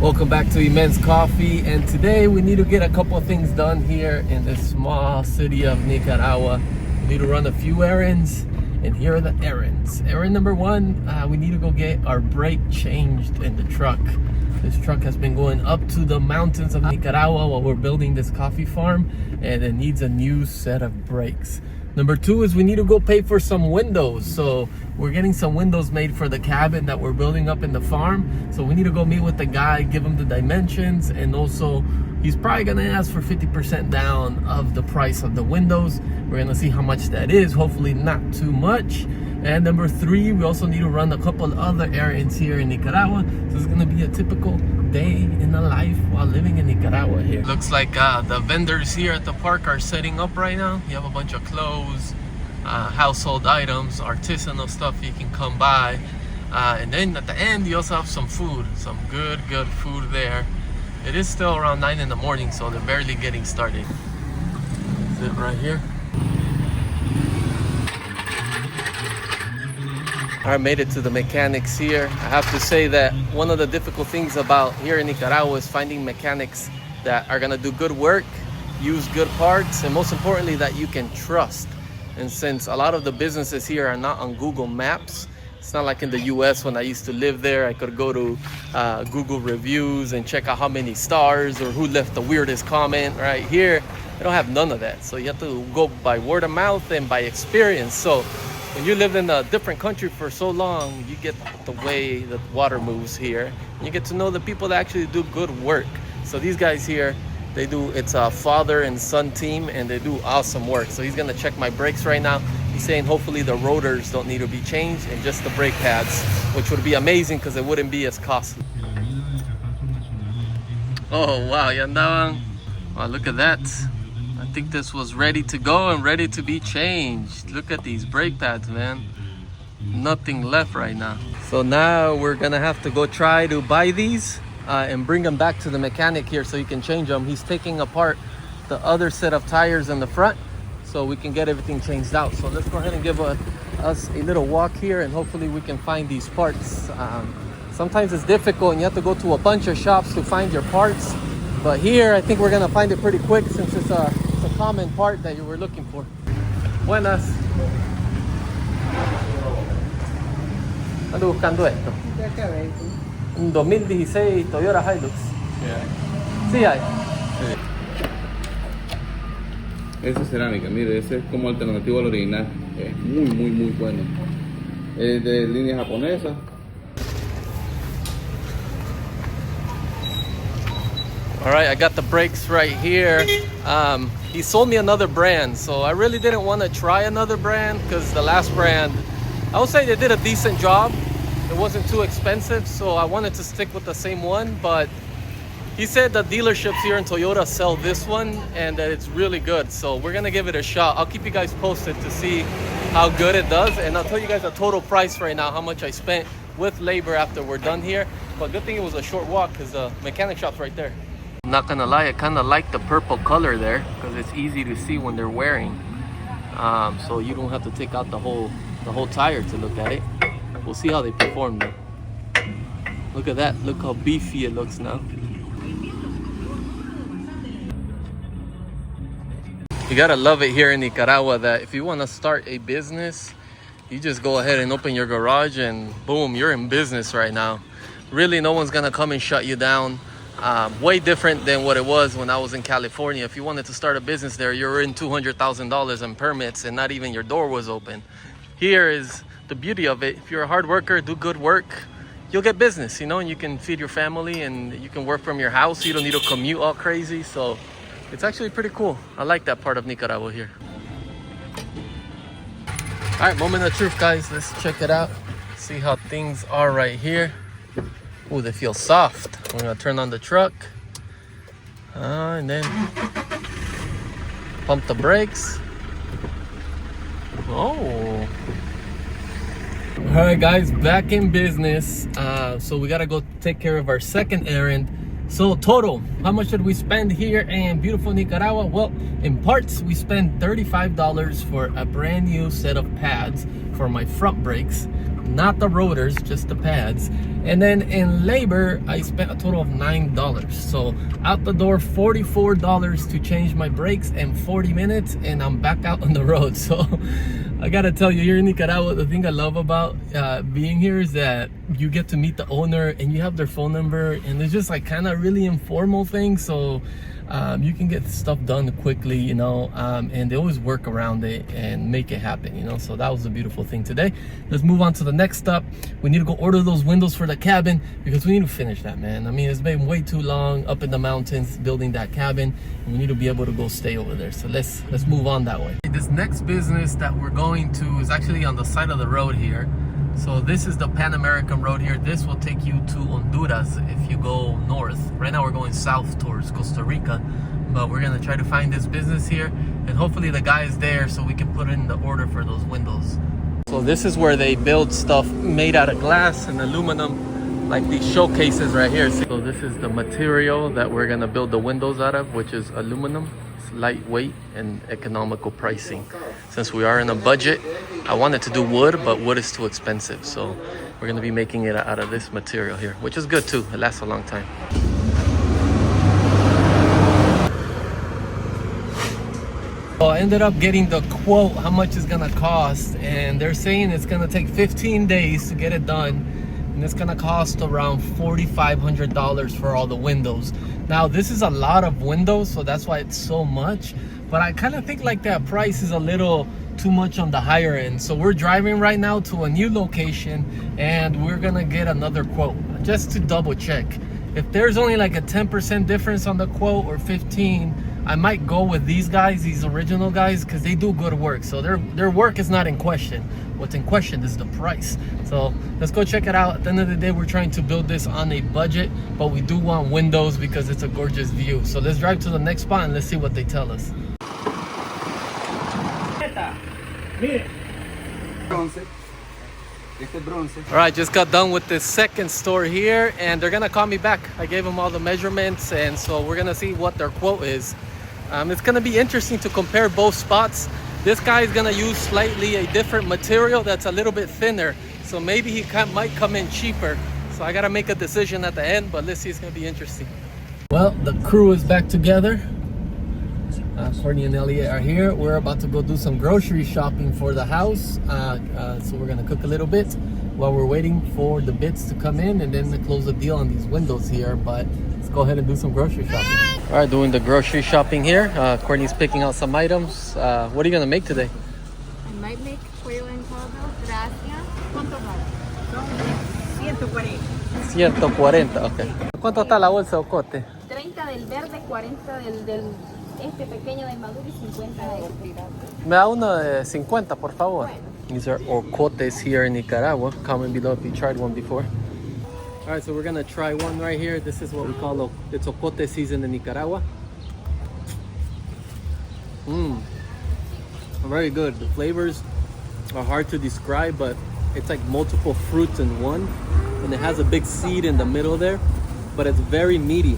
Welcome back to Immense Coffee, and today we need to get a couple of things done here in this small city of Nicaragua. We need to run a few errands, and here are the errands. Errand number one, we need to go get our brake changed in the truck. This truck has been going up to the mountains of Nicaragua while we're building this coffee farm, and it needs a new set of brakes. Number two is we need to go pay for some windows. So we're getting some windows made for the cabin that we're building up in the farm. So we need to go meet with the guy, give him the dimensions, and also he's probably gonna ask for 50% down of the price of the windows. We're gonna see how much that is, hopefully not too much. And number three, we also need to run a couple of other errands here in Nicaragua. So it's gonna be a typical day in the life while living in Nicaragua here. Looks like the vendors here at the park are setting up right now. You have a bunch of clothes, household items, artisanal stuff you can come by. And then at the end, you also have some food, some good food there. It is still around 9 in the morning, so they're barely getting started. Is it right here? I made it to the mechanics here. I have to say that one of the difficult things about here in Nicaragua is finding mechanics that are gonna do good work, use good parts, and most importantly that you can trust. And since a lot of the businesses here are not on Google Maps, it's not like in the US when I used to live there. I could go to Google reviews and check out how many stars or who left the weirdest comment. Right here, they don't have none of that. So you have to go by word of mouth and by experience. So when you lived in a different country for so long, you get the way the water moves here. You get to know the people that actually do good work. So these guys here, it's a father and son team, and they do awesome work. So he's gonna check my brakes right now. He's saying hopefully the rotors don't need to be changed and just the brake pads, which would be amazing because it wouldn't be as costly. Oh wow, ya andaban. Wow, look at that. I think this was ready to go and ready to be changed. Look at these brake pads, man. Nothing left right now. So now we're gonna have to go try to buy these and bring them back to the mechanic here so he can change them. He's taking apart the other set of tires in the front so we can get everything changed out. So let's go ahead and give us a little walk here, and hopefully we can find these parts. Sometimes it's difficult and you have to go to a bunch of shops to find your parts. But here, I think we're gonna find it pretty quick since it's a common part that you were looking for. Buenas. Ando buscando esto. Un 2016 Toyota Hilux. Sí hay. Esa es cerámica, mire, ese es como alternativo al original. Es muy bueno. Es de línea japonesa. All right, I got the brakes right here. He sold me another brand, so I really didn't want to try another brand because the last brand, I would say they did a decent job. It wasn't too expensive, so I wanted to stick with the same one. But he said the dealerships here in Toyota sell this one and that it's really good. So we're gonna give it a shot. I'll keep you guys posted to see how good it does, and I'll tell you guys the total price right now, how much I spent with labor after we're done here. But good thing it was a short walk because the mechanic shop's right there. I'm not gonna lie, I kind of like the purple color there because it's easy to see when they're wearing. So you don't have to take out the whole tire to look at it. We'll see how they perform though. Look at that, look how beefy it looks now. You gotta love it here in Nicaragua that if you want to start a business, you just go ahead and open your garage and boom, you're in business right now. Really, no one's gonna come and shut you down. Way different than what it was when I was in California. If you wanted to start a business there, you're in $200,000 in permits and not even your door was open. Here is the beauty of it. If you're a hard worker, do good work, you'll get business, you know, and you can feed your family and you can work from your house. You don't need to commute all crazy. So it's actually pretty cool. I like that part of Nicaragua here. All right, moment of truth, guys. Let's check it out. See how things are right here. Oh, they feel soft. I'm gonna turn on the truck and then pump the brakes. Oh. All right, guys, back in business. So we gotta go take care of our second errand. So total, how much did we spend here in beautiful Nicaragua? Well, in parts, we spent $35 for a brand new set of pads for my front brakes, not the rotors, just the pads. And then in labor, I spent a total of $9. So out the door, $44 to change my brakes and 40 minutes, and I'm back out on the road. So I gotta tell you, here in Nicaragua, the thing I love about being here is that you get to meet the owner and you have their phone number, and it's just like kind of really informal thing. So you can get stuff done quickly, you know, and they always work around it and make it happen, you know. So that was a beautiful thing today. Let's move on to the next step. We need to go order those windows for the cabin because we need to finish that, man. I mean, it's been way too long up in the mountains building that cabin, and we need to be able to go stay over there. So let's move on that way. This next business that we're going to is actually on the side of the road here. So this is the Pan American Road here. This will take you to Honduras if you go north. Right now we're going south towards Costa Rica, but we're gonna try to find this business here, and hopefully the guy is there so we can put in the order for those windows. So this is where they build stuff made out of glass and aluminum, like these showcases right here. So this is the material that we're gonna build the windows out of, which is aluminum. It's lightweight and economical pricing. Since we are in a budget, I wanted to do wood, but wood is too expensive. So we're gonna be making it out of this material here, which is good too. It lasts a long time. So I ended up getting the quote, how much it's gonna cost, and they're saying it's gonna take 15 days to get it done, and it's gonna cost around $4,500 for all the windows. Now this is a lot of windows, so that's why it's so much, but I kind of think like that price is a little too much on the higher end. So we're driving right now to a new location, and we're gonna get another quote just to double check. If there's only like a 10% difference on the quote or 15, I might go with these guys, these original guys, because they do good work. So their work is not in question. What's in question is the price. So let's go check it out. At the end of the day, we're trying to build this on a budget, but we do want windows because it's a gorgeous view. So let's drive to the next spot and let's see what they tell us. All right, just got done with the second store here, and they're gonna call me back. I gave them all the measurements, and so we're gonna see what their quote is. It's gonna be interesting to compare both spots. This guy is gonna use slightly a different material that's a little bit thinner, so maybe he might come in cheaper. So I gotta make a decision at the end, but let's see, it's gonna be interesting. Well, the crew is back together. Courtney and Elliot are here. We're about to go do some grocery shopping for the house. So we're gonna cook a little bit while we're waiting for the bits to come in, and then to close the deal on these windows here. But let's go ahead and do some grocery shopping. All right, doing the grocery shopping here. Courtney's picking out some items. What are you gonna make today? I might make pollo en caldo. Gracias. ¿Cuánto vale? 140. 140, ok. ¿Cuánto está la bolsa de ocote? 30 del verde, 40 del este pequeño del maduro y 50 de este. Me da uno de 50, por favor. Bueno. These are ocotes here in Nicaragua. Comment below if you tried one before. All right, so we're gonna try one right here. This is what we call it's ocote season in Nicaragua. Very good. The flavors are hard to describe, but it's like multiple fruits in one, and it has a big seed in the middle there, but it's very meaty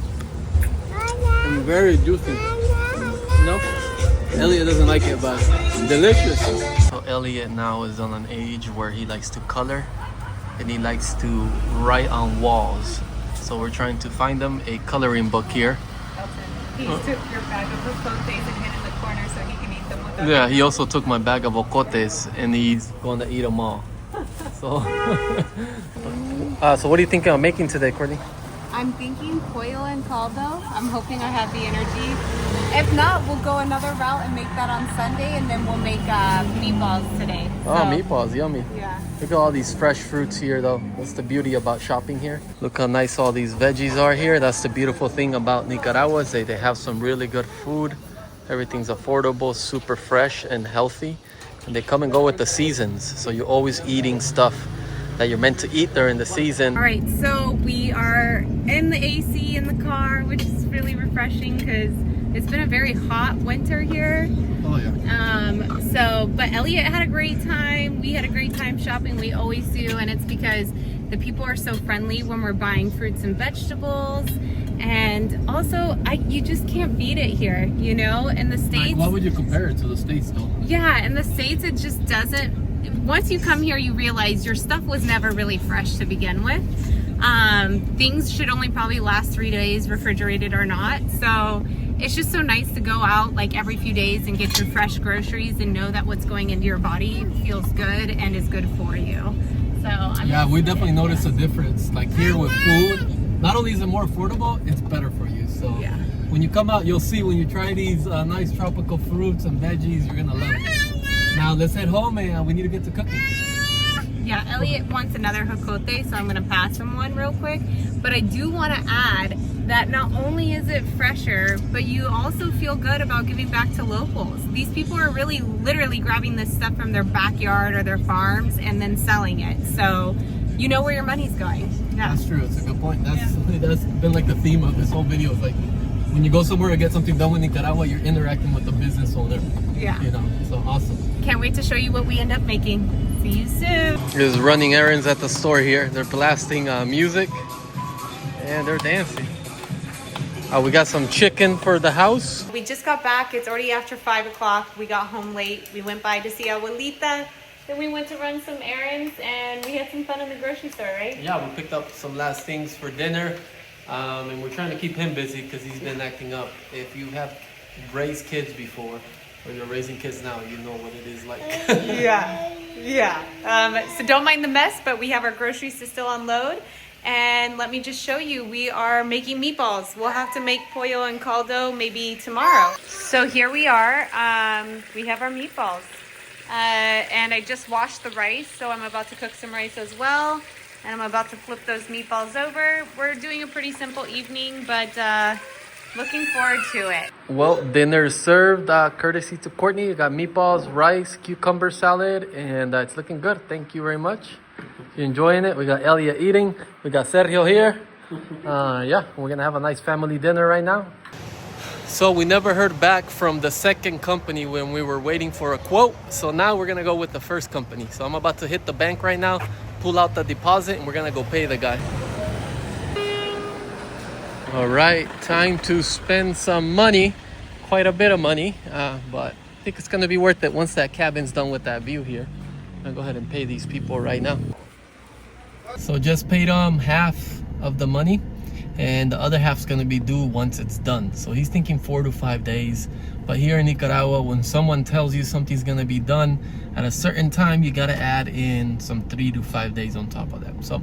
and very juicy. No? Elliot doesn't like it, but it's delicious. So Elliot now is on an age where he likes to color and he likes to write on walls. So we're trying to find him a coloring book here. He took your bag of ocotes and hid in the corner so he can eat them without. Yeah, he also took my bag of ocotes and he's going to eat them all. So, so what are you thinking of making today, Courtney? I'm thinking pollo en caldo. I'm hoping I have the energy. If not, we'll go another route and make that on Sunday, and then we'll make meatballs today. Oh, meatballs, yummy. Yeah. Look at all these fresh fruits here, though. That's the beauty about shopping here. Look how nice all these veggies are here. That's the beautiful thing about Nicaragua, is they have some really good food. Everything's affordable, super fresh and healthy. And they come and go with the seasons. So you're always eating stuff that you're meant to eat during the season. All right, so we are in the AC in the car, which is really refreshing because it's been a very hot winter here. Oh yeah. But Elliot had a great time. We had a great time shopping. We always do, and it's because the people are so friendly when we're buying fruits and vegetables. And also, you just can't beat it here, you know? In the States. Like, why would you compare it to the States, though? Yeah, in the States, it just doesn't. once you come here, you realize your stuff was never really fresh to begin with. Things should only probably last 3 days, refrigerated or not. So it's just so nice to go out like every few days and get your fresh groceries and know that what's going into your body feels good and is good for you. So yeah, we definitely noticed a difference. Like here with food, not only is it more affordable, it's better for you. So yeah. When you come out, you'll see when you try these nice tropical fruits and veggies, you're gonna love it. Now let's head home and we need to get to cooking. Yeah, Elliot wants another jocote, so I'm gonna pass him one real quick. But I do want to add that not only is it fresher, but you also feel good about giving back to locals. These people are really literally grabbing this stuff from their backyard or their farms and then selling it. So you know where your money's going. Yeah. That's true. It's a good point. That's been like the theme of this whole video. It's like when you go somewhere to get something done with Nicaragua, you're interacting with the business owner. Yeah. You know, so awesome. Can't wait to show you what we end up making. See you soon. There's running errands at the store here. They're blasting music and they're dancing. We got some chicken for the house. We just got back. It's already after 5 o'clock. We got home late. We went by to see Abuelita. Then we went to run some errands and we had some fun in the grocery store, right? Yeah, we picked up some last things for dinner. And we're trying to keep him busy because he's been acting up. If you have raised kids before, or you're raising kids now, you know what it is like. Yeah. So don't mind the mess, but we have our groceries to still unload. And let me just show you, we are making meatballs. We'll have to make pollo and caldo maybe tomorrow. So here we are. We have our meatballs. And I just washed the rice, so I'm about to cook some rice as well. And I'm about to flip those meatballs over. We're doing a pretty simple evening, but looking forward to it. Well, dinner served, courtesy to Courtney. You got meatballs, rice, cucumber salad, and it's looking good. Thank you very much. If you're enjoying it, we got Elia eating. We got Sergio here. Yeah, we're gonna have a nice family dinner right now. So we never heard back from the second company when we were waiting for a quote. So now we're gonna go with the first company. So I'm about to hit the bank right now, pull out the deposit, and we're gonna go pay the guy. All right, time to spend some money, quite a bit of money, but I think it's gonna be worth it once that cabin's done with that view here. I'm gonna go ahead and pay these people right now. So just paid half of the money, and the other half's gonna be due once it's done. So he's thinking 4 to 5 days. But here in Nicaragua, when someone tells you something's gonna be done at a certain time, you gotta add in some 3 to 5 days on top of that. So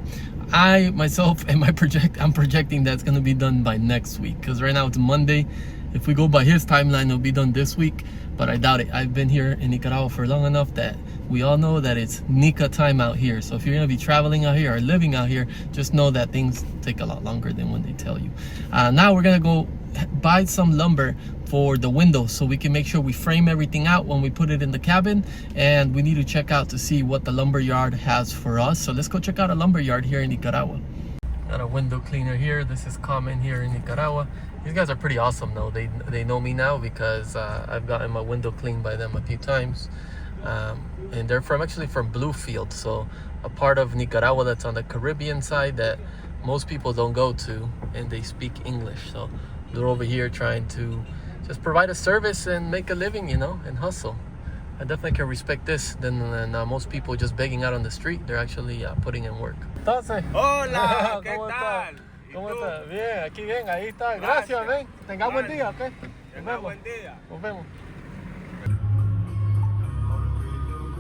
I myself and I'm projecting that's gonna be done by next week, because right now it's Monday. If we go by his timeline, it'll be done this week, but I doubt it. I've been here in Nicaragua for long enough that we all know that it's Nica time out here. So if you're gonna be traveling out here or living out here, just know that things take a lot longer than when they tell you. Now we're gonna go buy some lumber for the windows so we can make sure we frame everything out when we put it in the cabin, and we need to check out to see what the lumber yard has for us. So let's go check out a lumber yard here in Nicaragua. Got a window cleaner here. This is common here in Nicaragua. These guys are pretty awesome though. They know me now because I've gotten my window cleaned by them a few times. And they're actually from Bluefield, so a part of Nicaragua that's on the Caribbean side that most people don't go to, and they speak English. So they're over here trying to just provide a service and make a living, you know, and hustle. I definitely can respect this than most people just begging out on the street. They're actually putting in work. Entonces, Hola, ¿qué ¿cómo tal? ¿Cómo está? Bien, aquí bien, ahí está. Gracias, ven. Tenga buen día, ¿ok? Tenga buen día. Nos vemos.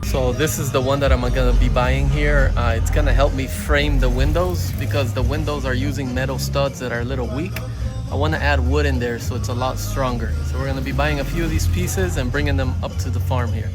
So this is the one that I'm gonna be buying here. It's gonna help me frame the windows because the windows are using metal studs that are a little weak. I want to add wood in there so it's a lot stronger. So we're gonna be buying a few of these pieces and bringing them up to the farm here.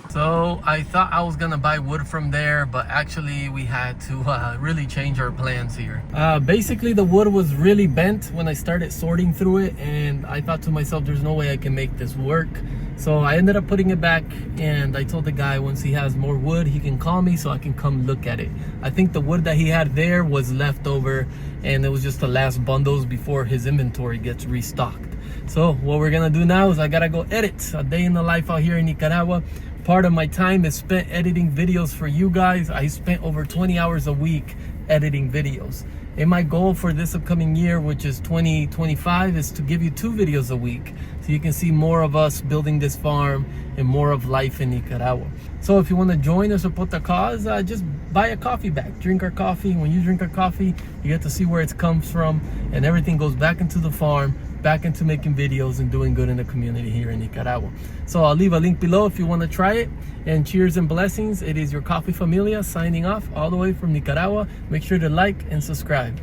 So I thought I was gonna buy wood from there, but actually we had to really change our plans here. Basically the wood was really bent when I started sorting through it, and I thought to myself, there's no way I can make this work. So I ended up putting it back, and I told the guy once he has more wood, he can call me so I can come look at it. I think the wood that he had there was left over, and it was just the last bundles before his inventory gets restocked. So what we're gonna do now is I gotta go edit a day in the life out here in Nicaragua. Part of my time is spent editing videos for you guys. I spent over 20 hours a week editing videos. And my goal for this upcoming year, which is 2025, is to give you 2 videos a week so you can see more of us building this farm and more of life in Nicaragua. So if you want to join or support the cause, just buy a coffee bag, drink our coffee. When you drink our coffee, you get to see where it comes from, and everything goes back into the farm, back into making videos and doing good in the community here in Nicaragua. So I'll leave a link below if you want to try it. And cheers and blessings. It is your Coffee Familia signing off all the way from Nicaragua. Make sure to like and subscribe.